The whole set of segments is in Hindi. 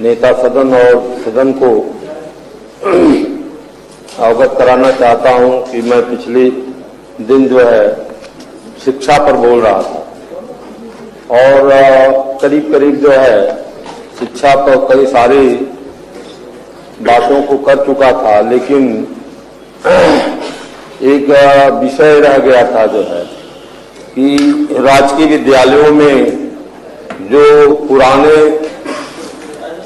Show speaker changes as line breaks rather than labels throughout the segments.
नेता सदन और सदन को अवगत कराना चाहता हूं कि मैं पिछले दिन जो है शिक्षा पर बोल रहा था और करीब करीब जो है शिक्षा पर कई सारी बातों को कर चुका था, लेकिन एक विषय रह गया था जो है कि राजकीय विद्यालयों में जो पुराने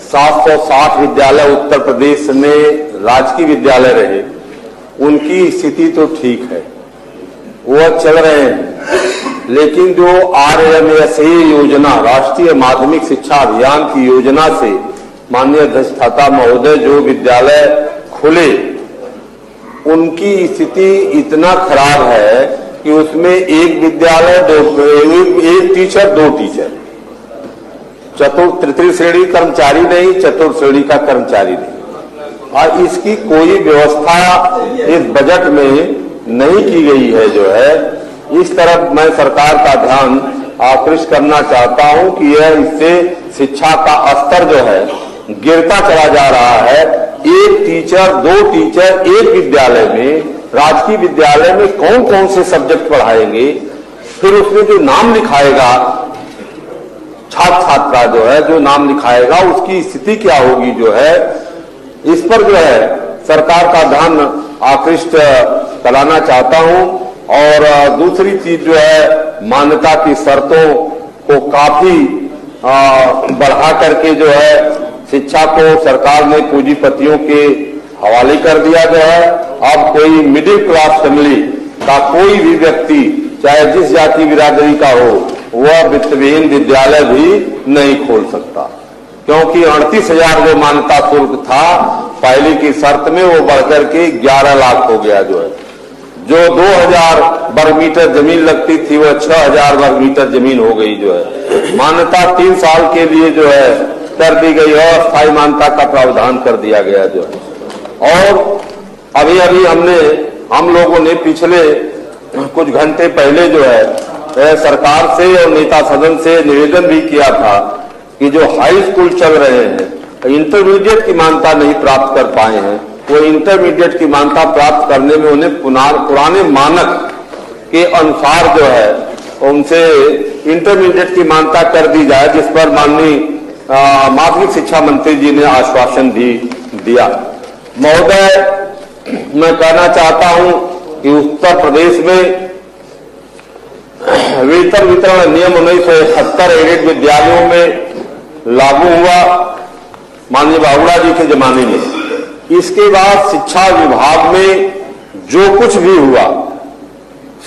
760 विद्यालय उत्तर प्रदेश में राजकीय विद्यालय रहे, उनकी स्थिति तो ठीक है, वो चल रहे हैं, लेकिन जो RMSA योजना, राष्ट्रीय माध्यमिक शिक्षा अभियान की योजना से माननीय अध्यक्षता महोदय जो विद्यालय खुले, उनकी स्थिति इतना खराब है कि उसमें एक विद्यालय एक टीचर 2 टीचर, तृतीय श्रेणी कर्मचारी नहीं, चतुर्थ श्रेणी का कर्मचारी नहीं, और इसकी कोई व्यवस्था इस बजट में नहीं की गई है। जो है इस तरफ मैं सरकार का ध्यान आकृष्ट करना चाहता हूं कि यह इससे शिक्षा का स्तर जो है गिरता चला जा रहा है। एक टीचर 2 टीचर एक विद्यालय में, राजकीय विद्यालय में कौन कौन से सब्जेक्ट पढ़ाएंगे, फिर उसमें जो नाम लिखाएगा छात्र छात्रा जो है जो नाम लिखाएगा उसकी स्थिति क्या होगी, जो है इस पर जो है सरकार का ध्यान आकृष्ट कराना चाहता हूं। और दूसरी चीज जो है मान्यता की शर्तों को काफी बढ़ा करके जो है शिक्षा को सरकार ने पूंजीपतियों के हवाले कर दिया गया है। अब कोई मिडिल क्लास फैमिली का कोई भी व्यक्ति चाहे जिस जाति बिरादरी का हो, वह वित्तविहीन विद्यालय भी नहीं खोल सकता, क्योंकि 38,000 जो मान्यता शुल्क था पहले की शर्त में, वो बढ़कर के 11 लाख हो गया। जो है जो 2,000 वर्ग मीटर जमीन लगती थी वह 6,000 वर्ग मीटर जमीन हो गई। जो है मान्यता 3 साल के लिए जो है कर दी गई, अस्थायी मान्यता का प्रावधान कर दिया गया। जो है और अभी हम लोगों ने पिछले कुछ घंटे पहले जो है सरकार से और नेता सदन से निवेदन भी किया था कि जो हाई स्कूल चल रहे हैं, इंटरमीडिएट की मान्यता नहीं प्राप्त कर पाए हैं, वो इंटरमीडिएट की मान्यता प्राप्त करने में उन्हें पुराने मानक के अनुसार जो है उनसे इंटरमीडिएट की मान्यता कर दी जाए, जिस पर माननीय माध्यमिक शिक्षा मंत्री जी ने आश्वासन भी दिया। महोदय, मैं कहना चाहता हूं कि उत्तर प्रदेश में वेतन वितरण नियम 1971 एडेड विद्यालयों में लागू हुआ माननीय बाबूलाल जी के जमाने में। इसके बाद शिक्षा विभाग में जो कुछ भी हुआ,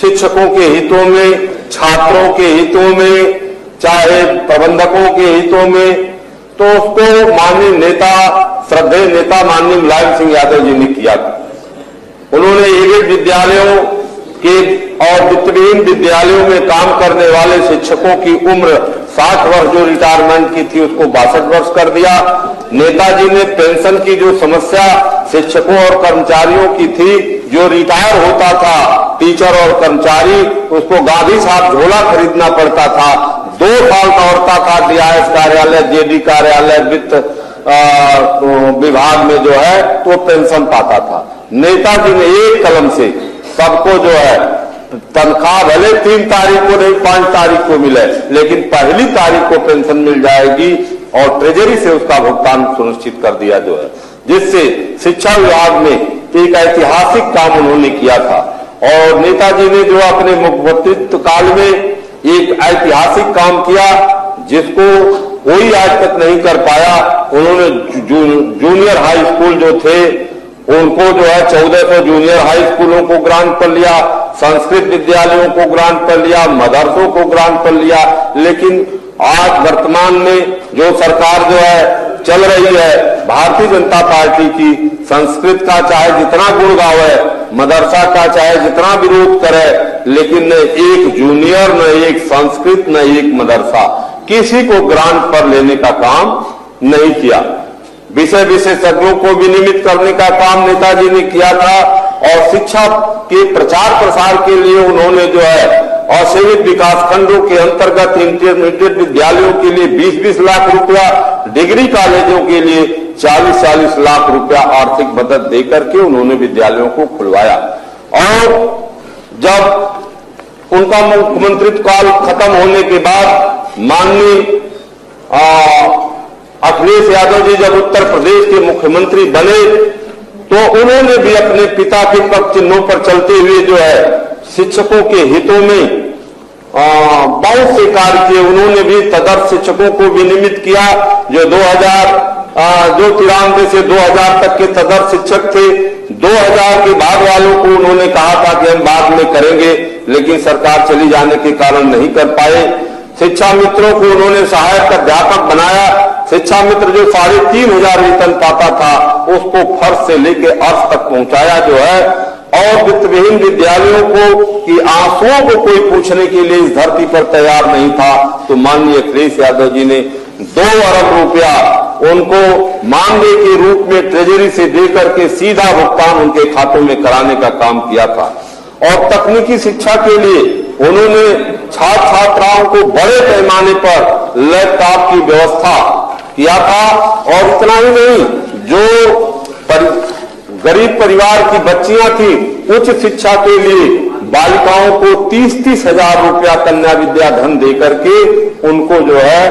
शिक्षकों के हितों में, छात्रों के हितों में, चाहे प्रबंधकों के हितों में, तो उसको माननीय नेता, श्रद्धेय नेता माननीय मुलायम सिंह यादव जी ने किया। उन्होंने एडेड विद्यालयों के और वित्तविहीन विद्यालयों में काम करने वाले शिक्षकों की उम्र 60 वर्ष जो रिटायरमेंट की थी उसको 62 वर्ष कर दिया। नेताजी ने पेंशन की जो समस्या शिक्षकों और कर्मचारियों की थी, जो रिटायर होता था टीचर और कर्मचारी, उसको गांधी साहब झोला खरीदना पड़ता था, 2 साल दौड़ता था DIS कार्यालय, JD कार्यालय, वित्त विभाग में जो है तो पेंशन पाता था। नेताजी ने एक कलम से सबको जो है तनख्वाह भले 3 तारीख को नहीं 5 तारीख को मिले, लेकिन पहली तारीख को पेंशन मिल जाएगी और ट्रेजरी से उसका भुगतान सुनिश्चित कर दिया। जो है जिससे शिक्षा विभाग में एक ऐतिहासिक काम उन्होंने किया था। और नेताजी ने जो अपने मुख्यमंत्रित्व काल में एक ऐतिहासिक काम किया जिसको कोई आज तक नहीं कर पाया। उन्होंने जूनियर हाई स्कूल जो थे उनको जो है 1400 जूनियर हाई स्कूलों को ग्रांट कर लिया, संस्कृत विद्यालयों को ग्रांट कर लिया, मदरसों को ग्रांट कर लिया। लेकिन आज वर्तमान में जो सरकार जो है चल रही है भारतीय जनता पार्टी की, संस्कृत का चाहे जितना गुण गावे, मदरसा का चाहे जितना विरोध करे, लेकिन न एक जूनियर, न एक संस्कृत, न एक मदरसा, किसी को ग्रांट पर लेने का काम नहीं किया। विषय विशेषज्ञों को विनियमित करने का काम नेताजी ने किया था और शिक्षा के प्रचार प्रसार के लिए उन्होंने जो है और शहरी विकास खंडों के अंतर्गत इंटरमीडिएट विद्यालयों के लिए 20-20 लाख रुपया, डिग्री कॉलेजों के लिए 40-40 लाख रुपया आर्थिक मदद देकर के उन्होंने विद्यालयों को खुलवाया। और जब उनका मुख्यमंत्रित्व काल खत्म होने के बाद माननीय अखिलेश यादव जी जब उत्तर प्रदेश के मुख्यमंत्री बने तो उन्होंने भी अपने पिता के पद चिन्हों पर चलते हुए जो है शिक्षकों के हितों में बहुत से कार्य किए। उन्होंने भी तदर्थ शिक्षकों को विनियमित किया जो 93 से 2000 तक के तदर्थ शिक्षक थे। 2000 के बाद वालों को उन्होंने कहा था कि हम बाद में करेंगे, लेकिन सरकार चली जाने के कारण नहीं कर पाए। शिक्षा मित्रों को उन्होंने सहायक अध्यापक बनाया। शिक्षा मित्र जो 3500 वेतन पाता था उसको फर्श से लेकर अर्श तक पहुंचाया जो है। और वित्तविहीन विद्यालयों को कि आंसुओं को कोई पूछने के लिए इस धरती पर तैयार नहीं था, तो माननीय अखिलेश यादव जी ने 2 अरब रुपया उनको मानदेय के रूप में ट्रेजरी से देकर के सीधा भुगतान उनके खातों में कराने का काम किया था। और तकनीकी शिक्षा के लिए उन्होंने छात्र छात्राओं को बड़े पैमाने पर लैपटॉप की व्यवस्था किया था। और इतना ही नहीं, जो गरीब परिवार की बच्चियां थी उच्च शिक्षा के लिए बालिकाओं को 30-30 हजार रुपया कन्या विद्या धन देकर के उनको जो है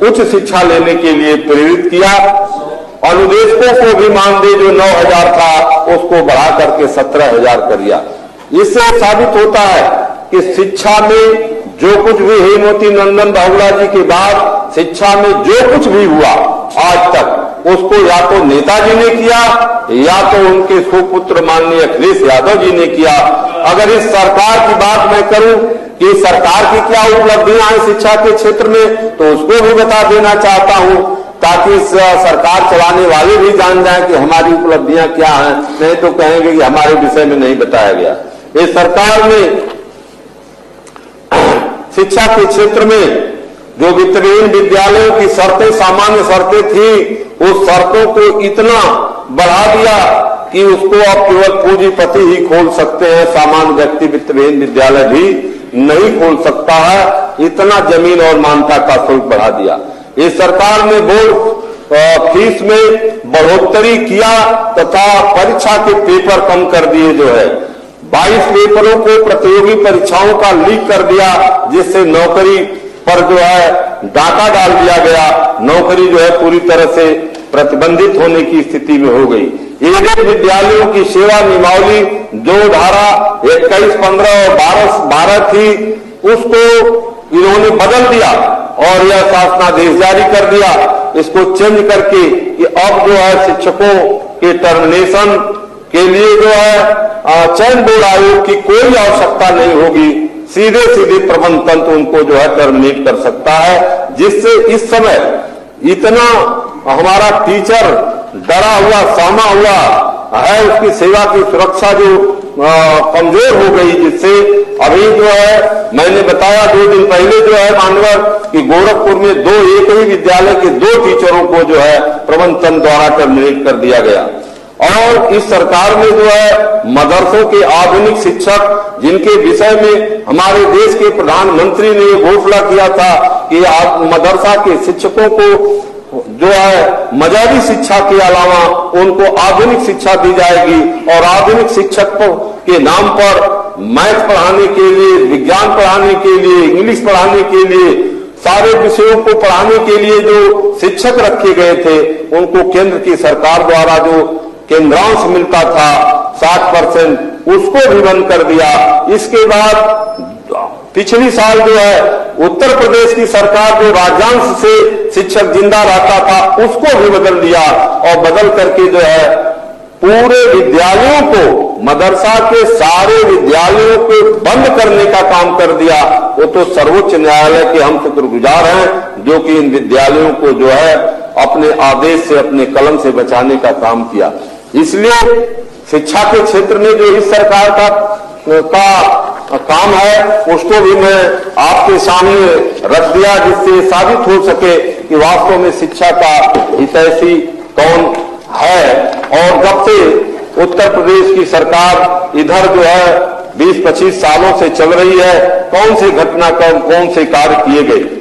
उच्च शिक्षा लेने के लिए प्रेरित किया। अनुदेशकों को भी मानदेय जो 9000 था उसको बढ़ा करके 17000 कर दिया। इससे साबित होता है कि शिक्षा में जो कुछ भी हेमवती नंदन बहुगुणा जी के बाद शिक्षा में जो कुछ भी हुआ आज तक उसको या तो नेताजी ने किया या तो उनके सुपुत्र माननीय अखिलेश यादव जी ने किया। अगर इस सरकार की बात मैं करूं कि सरकार की क्या उपलब्धियां हैं शिक्षा के क्षेत्र में, तो उसको भी बता देना चाहता हूं ताकि सरकार चलाने वाले भी जान जाएं कि हमारी उपलब्धियां क्या हैं, नहीं तो कहेंगे कि हमारे विषय में नहीं बताया गया। इस सरकार में शिक्षा के क्षेत्र में जो वित्तविहीन विद्यालयों की शर्तें सामान्य शर्तें थी उस शर्तों को इतना बढ़ा दिया कि उसको अब केवल पूंजीपति ही खोल सकते हैं, सामान्य व्यक्ति वित्तविहीन विद्यालय भी नहीं खोल सकता है। इतना जमीन और मान्यता का शुल्क बढ़ा दिया। इस सरकार ने बोर्ड फीस में बढ़ोतरी किया तथा परीक्षा के पेपर कम कर दिए जो है। 22 पेपरों को प्रतियोगी परीक्षाओं का लीक कर दिया जिससे नौकरी पर जो है डाका डाल दिया गया। नौकरी जो है पूरी तरह से प्रतिबंधित होने की स्थिति में हो गई। इन विद्यालयों की सेवा नियमावली जो धारा 21, 15 और 12 थी उसको इन्होंने बदल दिया और यह शासनादेश जारी कर दिया इसको चेंज करके कि अब जो है शिक्षकों के टर्मिनेशन के लिए जो है चयन बोर्ड आयोग की कोई आवश्यकता नहीं होगी। सीधे सीधे प्रबंध तंत्र उनको जो है टर्मिनेट कर सकता है, जिससे इस समय इतना हमारा टीचर डरा हुआ सहमा हुआ है, उसकी सेवा की सुरक्षा जो कमजोर हो गई, जिससे अभी जो है मैंने बताया 2 दिन पहले जो है मानवर कि गोरखपुर में एक ही विद्यालय के 2 टीचरों को जो है प्रबंध तंत्र द्वारा टर्मिनेट कर दिया गया। और इस सरकार में जो है मदरसों के आधुनिक शिक्षक जिनके विषय में हमारे देश के प्रधानमंत्री ने घोषणा किया था कि मदरसा के शिक्षकों को जो है मजारी शिक्षा के अलावा उनको आधुनिक शिक्षा दी जाएगी और आधुनिक शिक्षक के नाम पर मैथ पढ़ाने के लिए, विज्ञान पढ़ाने के लिए, इंग्लिश पढ़ाने के लिए, सारे विषयों को पढ़ाने के लिए जो शिक्षक रखे गए थे उनको केंद्र की सरकार द्वारा जो केंद्रांश मिलता था 60% उसको भी बंद कर दिया। इसके बाद पिछली साल जो है उत्तर प्रदेश की सरकार जो राज्यांश से शिक्षक जिंदा रहता था उसको भी बदल दिया और बदल करके जो है पूरे विद्यालयों को, मदरसा के सारे विद्यालयों को बंद करने का काम कर दिया। वो तो सर्वोच्च न्यायालय के हम शुक्रगुजार हैं जो कि इन विद्यालयों को जो है अपने आदेश से, अपने कलम से बचाने का काम किया। इसलिए शिक्षा के क्षेत्र में जो इस सरकार का काम है उसको भी मैं आपके सामने रख दिया, जिससे साबित हो सके कि वास्तव में शिक्षा का हितैषी कौन है। और जब से उत्तर प्रदेश की सरकार इधर जो है 20-25 सालों से चल रही है, कौन से घटनाक्रम, कौन से कार्य किए गए।